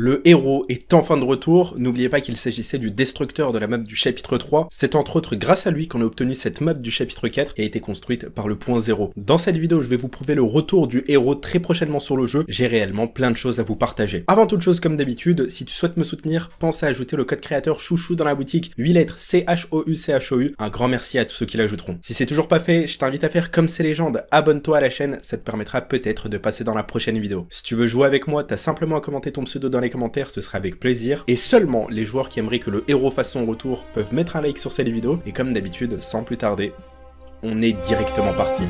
Le héros est enfin de retour, n'oubliez pas qu'il s'agissait du destructeur de la map du chapitre 3, c'est entre autres grâce à lui qu'on a obtenu cette map du chapitre 4 qui a été construite par le point 0. Dans cette vidéo, je vais vous prouver le retour du héros très prochainement sur le jeu, j'ai réellement plein de choses à vous partager. Avant toute chose, comme d'habitude, si tu souhaites me soutenir, pense à ajouter le code créateur chouchou dans la boutique, 8 lettres CHOU, un grand merci à tous ceux qui l'ajouteront. Si c'est toujours pas fait, je t'invite à faire comme ces légendes, abonne-toi à la chaîne, ça te permettra peut-être de passer dans la prochaine vidéo. Si tu veux jouer avec moi, t'as simplement à commenter ton pseudo dans les commentaires, ce sera avec plaisir. Et seulement les joueurs qui aimeraient que le héros fasse son retour peuvent mettre un like sur cette vidéo. Et comme d'habitude, sans plus tarder, on est directement parti.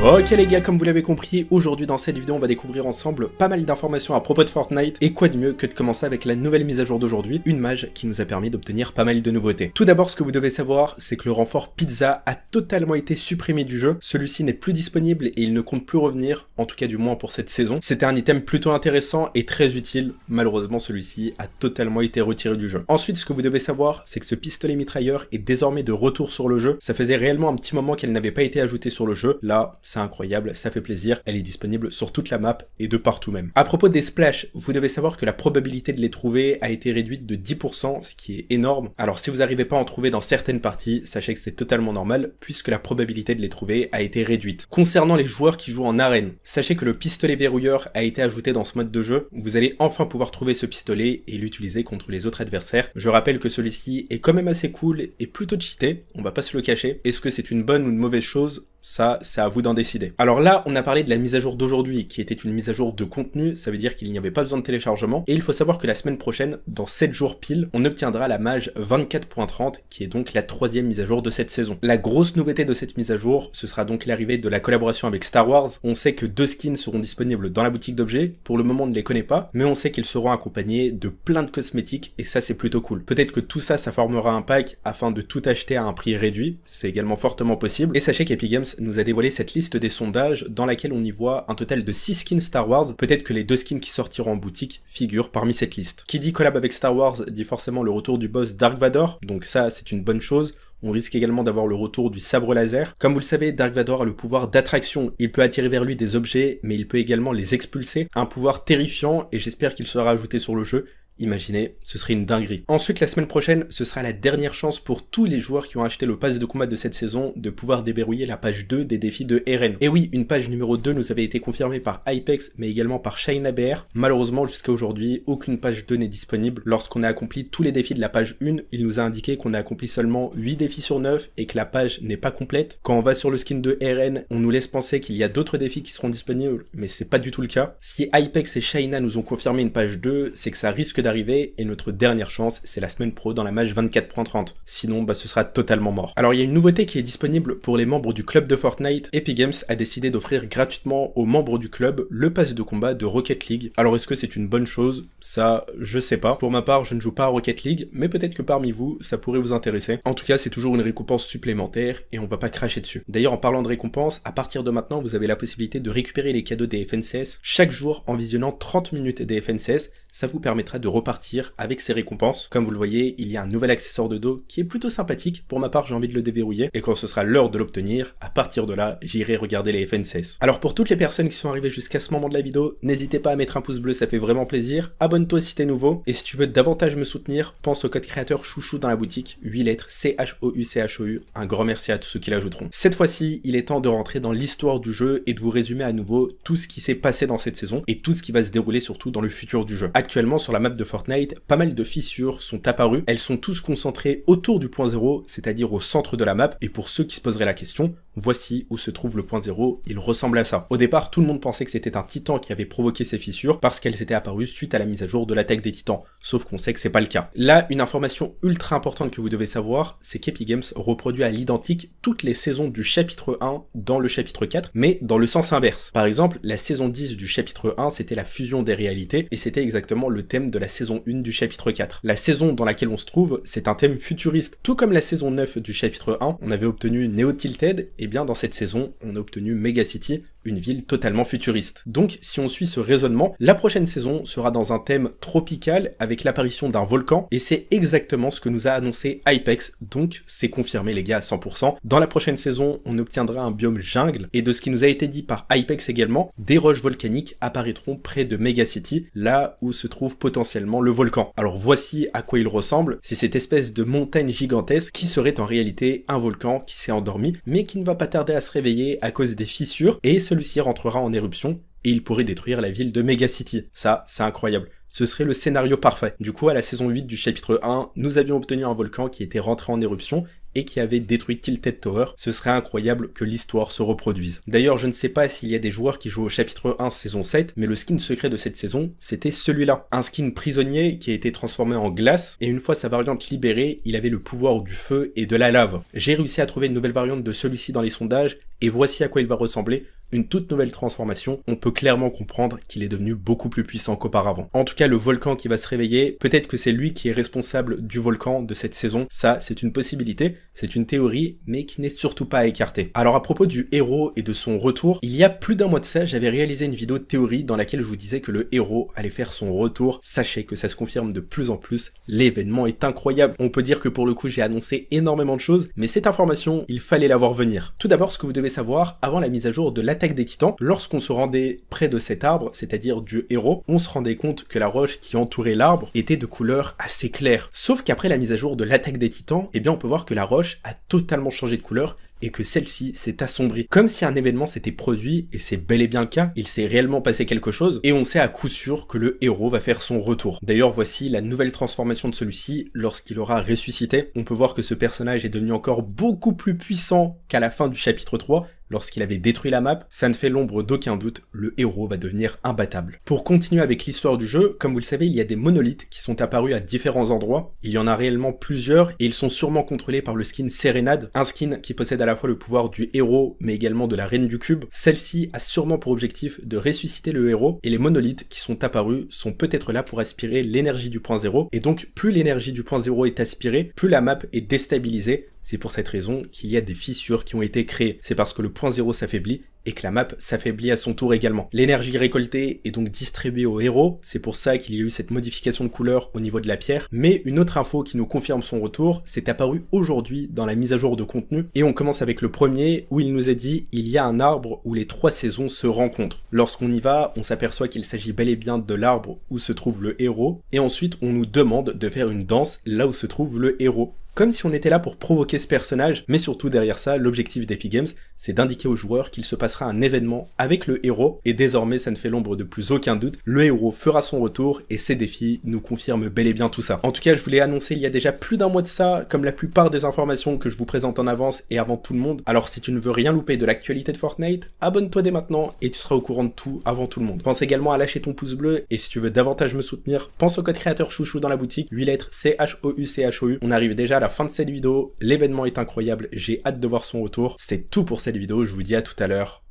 Ok les gars, comme vous l'avez compris, aujourd'hui dans cette vidéo on va découvrir ensemble pas mal d'informations à propos de Fortnite, et quoi de mieux que de commencer avec la nouvelle mise à jour d'aujourd'hui, une mage qui nous a permis d'obtenir pas mal de nouveautés. Tout d'abord, ce que vous devez savoir, c'est que le renfort pizza a totalement été supprimé du jeu, celui-ci n'est plus disponible et il ne compte plus revenir, en tout cas du moins pour cette saison. C'était un item plutôt intéressant et très utile, malheureusement celui-ci a totalement été retiré du jeu. Ensuite, ce que vous devez savoir, c'est que ce pistolet mitrailleur est désormais de retour sur le jeu, ça faisait réellement un petit moment qu'elle n'avait pas été ajoutée sur le jeu, là, c'est incroyable, ça fait plaisir, elle est disponible sur toute la map et de partout même. À propos des splash, vous devez savoir que la probabilité de les trouver a été réduite de 10%, ce qui est énorme. Alors si vous n'arrivez pas à en trouver dans certaines parties, sachez que c'est totalement normal, puisque la probabilité de les trouver a été réduite. Concernant les joueurs qui jouent en arène, sachez que le pistolet verrouilleur a été ajouté dans ce mode de jeu, vous allez enfin pouvoir trouver ce pistolet et l'utiliser contre les autres adversaires. Je rappelle que celui-ci est quand même assez cool et plutôt cheaté, on va pas se le cacher. Est-ce que c'est une bonne ou une mauvaise chose ? Ça, c'est à vous d'en décider. Alors là, on a parlé de la mise à jour d'aujourd'hui, qui était une mise à jour de contenu, ça veut dire qu'il n'y avait pas besoin de téléchargement, et il faut savoir que la semaine prochaine, dans 7 jours pile, on obtiendra la mage 24.30, qui est donc la 3e mise à jour de cette saison. La grosse nouveauté de cette mise à jour, ce sera donc l'arrivée de la collaboration avec Star Wars. On sait que 2 skins seront disponibles dans la boutique d'objets, pour le moment on ne les connaît pas, mais on sait qu'ils seront accompagnés de plein de cosmétiques, et ça c'est plutôt cool. Peut-être que tout ça, ça formera un pack afin de tout acheter à un prix réduit, c'est également fortement possible, et sachez qu'Epic Games nous a dévoilé cette liste des sondages dans laquelle on y voit un total de 6 skins Star Wars, peut-être que les 2 skins qui sortiront en boutique figurent parmi cette liste. Qui dit collab avec Star Wars dit forcément le retour du boss Dark Vador, donc ça c'est une bonne chose. On risque également d'avoir le retour du sabre laser. Comme vous le savez, Dark Vador a le pouvoir d'attraction. Il peut attirer vers lui des objets, mais il peut également les expulser. Un pouvoir terrifiant, et j'espère qu'il sera ajouté sur le jeu. Imaginez, ce serait une dinguerie. Ensuite, la semaine prochaine, ce sera la dernière chance pour tous les joueurs qui ont acheté le pass de combat de cette saison de pouvoir déverrouiller la page 2 des défis de RN. Et oui, une page numéro 2 nous avait été confirmée par Hypex, mais également par ShineABR. Malheureusement, jusqu'à aujourd'hui, aucune page 2 n'est disponible. Lorsqu'on a accompli tous les défis de la page 1, il nous a indiqué qu'on a accompli seulement 8 défis sur 9 et que la page n'est pas complète. Quand on va sur le skin de RN, on nous laisse penser qu'il y a d'autres défis qui seront disponibles, mais c'est pas du tout le cas. Si Hypex et Shina nous ont confirmé une page 2, c'est que ça risque d'arriver, et notre dernière chance, c'est la semaine pro dans la mage 24.30. Sinon, ce sera totalement mort. Alors, il y a une nouveauté qui est disponible pour les membres du club de Fortnite. Epic Games a décidé d'offrir gratuitement aux membres du club le pass de combat de Rocket League. Alors, est-ce que c'est une bonne chose? Ça, je sais pas. Pour ma part, je ne joue pas à Rocket League, mais peut-être que parmi vous, ça pourrait vous intéresser. En tout cas, c'est toujours une récompense supplémentaire, et on va pas cracher dessus. D'ailleurs, en parlant de récompense, à partir de maintenant, vous avez la possibilité de récupérer les cadeaux des FNCS chaque jour en visionnant 30 minutes des FNCS. Ça vous permettra de repartir avec ces récompenses. Comme vous le voyez, il y a un nouvel accessoire de dos qui est plutôt sympathique. Pour ma part, j'ai envie de le déverrouiller, et quand ce sera l'heure de l'obtenir, à partir de là, j'irai regarder les FNCS. Alors pour toutes les personnes qui sont arrivées jusqu'à ce moment de la vidéo, n'hésitez pas à mettre un pouce bleu, ça fait vraiment plaisir. Abonne-toi si t'es nouveau, et si tu veux davantage me soutenir, pense au code créateur chouchou dans la boutique, 8 lettres CHOU, un grand merci à tous ceux qui l'ajouteront. Cette fois-ci, il est temps de rentrer dans l'histoire du jeu et de vous résumer à nouveau tout ce qui s'est passé dans cette saison, et tout ce qui va se dérouler surtout dans le futur du jeu. Actuellement, sur la map de Fortnite, pas mal de fissures sont apparues. Elles sont tous concentrées autour du point 0, c'est-à-dire au centre de la map. Et pour ceux qui se poseraient la question, voici où se trouve le point 0, il ressemble à ça. Au départ, tout le monde pensait que c'était un titan qui avait provoqué ces fissures parce qu'elles étaient apparues suite à la mise à jour de l'attaque des titans. Sauf qu'on sait que c'est pas le cas. Là, une information ultra importante que vous devez savoir, c'est qu'Epic Games reproduit à l'identique toutes les saisons du chapitre 1 dans le chapitre 4, mais dans le sens inverse. Par exemple, la saison 10 du chapitre 1, c'était la fusion des réalités, et c'était exactement le thème de la saison 1 du chapitre 4. La saison dans laquelle on se trouve, c'est un thème futuriste. Tout comme la saison 9 du chapitre 1, on avait obtenu Neo Tilted, et et bien dans cette saison, on a obtenu Mega City, une ville totalement futuriste. Donc si on suit ce raisonnement, la prochaine saison sera dans un thème tropical avec l'apparition d'un volcan, et c'est exactement ce que nous a annoncé Hypex, donc c'est confirmé les gars à 100%. Dans la prochaine saison, on obtiendra un biome jungle, et de ce qui nous a été dit par Hypex également, des roches volcaniques apparaîtront près de Mega City, là où se trouve potentiellement le volcan. Alors voici à quoi il ressemble, c'est cette espèce de montagne gigantesque qui serait en réalité un volcan qui s'est endormi, mais qui ne va pas tarder à se réveiller à cause des fissures, et celui-ci rentrera en éruption, et il pourrait détruire la ville de Mega City. Ça, c'est incroyable. Ce serait le scénario parfait. Du coup, à la saison 8 du chapitre 1, nous avions obtenu un volcan qui était rentré en éruption, et qui avait détruit Tilted Tower. Ce serait incroyable que l'histoire se reproduise. D'ailleurs, je ne sais pas s'il y a des joueurs qui jouent au chapitre 1 saison 7, mais le skin secret de cette saison, c'était celui-là. Un skin prisonnier qui a été transformé en glace, et une fois sa variante libérée, il avait le pouvoir du feu et de la lave. J'ai réussi à trouver une nouvelle variante de celui-ci dans les sondages, et voici à quoi il va ressembler. Une toute nouvelle transformation, on peut clairement comprendre qu'il est devenu beaucoup plus puissant qu'auparavant. En tout cas, le volcan qui va se réveiller, peut-être que c'est lui qui est responsable du volcan de cette saison, ça c'est une possibilité, c'est une théorie, mais qui n'est surtout pas à écarter. Alors à propos du héros et de son retour, il y a plus d'un mois de ça, j'avais réalisé une vidéo de théorie dans laquelle je vous disais que le héros allait faire son retour. Sachez que ça se confirme de plus en plus, l'événement est incroyable. On peut dire que pour le coup j'ai annoncé énormément de choses, mais cette information, il fallait la voir venir. Tout d'abord, ce que vous devez savoir, avant la mise à jour de l'attaque des titans, lorsqu'on se rendait près de cet arbre, c'est-à-dire du héros, on se rendait compte que la roche qui entourait l'arbre était de couleur assez claire. Sauf qu'après la mise à jour de l'attaque des titans, eh bien on peut voir que la roche a totalement changé de couleur et que celle-ci s'est assombrie. Comme si un événement s'était produit, et c'est bel et bien le cas, il s'est réellement passé quelque chose, et on sait à coup sûr que le héros va faire son retour. D'ailleurs, voici la nouvelle transformation de celui-ci lorsqu'il aura ressuscité. On peut voir que ce personnage est devenu encore beaucoup plus puissant qu'à la fin du chapitre 3, lorsqu'il avait détruit la map. Ça ne fait l'ombre d'aucun doute, le héros va devenir imbattable. Pour continuer avec l'histoire du jeu, comme vous le savez, il y a des monolithes qui sont apparus à différents endroits. Il y en a réellement plusieurs, et ils sont sûrement contrôlés par le skin Serenade, un skin qui possède à la fois le pouvoir du héros, mais également de la reine du cube. Celle-ci a sûrement pour objectif de ressusciter le héros, et les monolithes qui sont apparus sont peut-être là pour aspirer l'énergie du point zéro, et donc plus l'énergie du point zéro est aspirée, plus la map est déstabilisée. C'est pour cette raison qu'il y a des fissures qui ont été créées. C'est parce que le point zéro s'affaiblit et que la map s'affaiblit à son tour également. L'énergie récoltée est donc distribuée au héros, c'est pour ça qu'il y a eu cette modification de couleur au niveau de la pierre. Mais une autre info qui nous confirme son retour, c'est apparu aujourd'hui dans la mise à jour de contenu, et on commence avec le premier où il nous a dit il y a un arbre où les 3 saisons se rencontrent. Lorsqu'on y va, on s'aperçoit qu'il s'agit bel et bien de l'arbre où se trouve le héros, et ensuite on nous demande de faire une danse là où se trouve le héros. Comme si on était là pour provoquer ce personnage, mais surtout derrière ça, l'objectif d'Epic Games, c'est d'indiquer aux joueurs qu'il se passera un événement avec le héros, et désormais ça ne fait l'ombre de plus aucun doute, le héros fera son retour, et ses défis nous confirment bel et bien tout ça. En tout cas, je vous l'ai annoncé il y a déjà plus d'un mois de ça, comme la plupart des informations que je vous présente en avance et avant tout le monde, alors si tu ne veux rien louper de l'actualité de Fortnite, abonne-toi dès maintenant, et tu seras au courant de tout avant tout le monde. Pense également à lâcher ton pouce bleu, et si tu veux davantage me soutenir, pense au code créateur chouchou dans la boutique, 8 lettres CHOUCHOU. On arrive déjà à la fin de cette vidéo, l'événement est incroyable, j'ai hâte de voir son retour. C'est tout pour cette vidéo, je vous dis à tout à l'heure.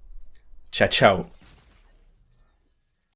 Ciao ciao.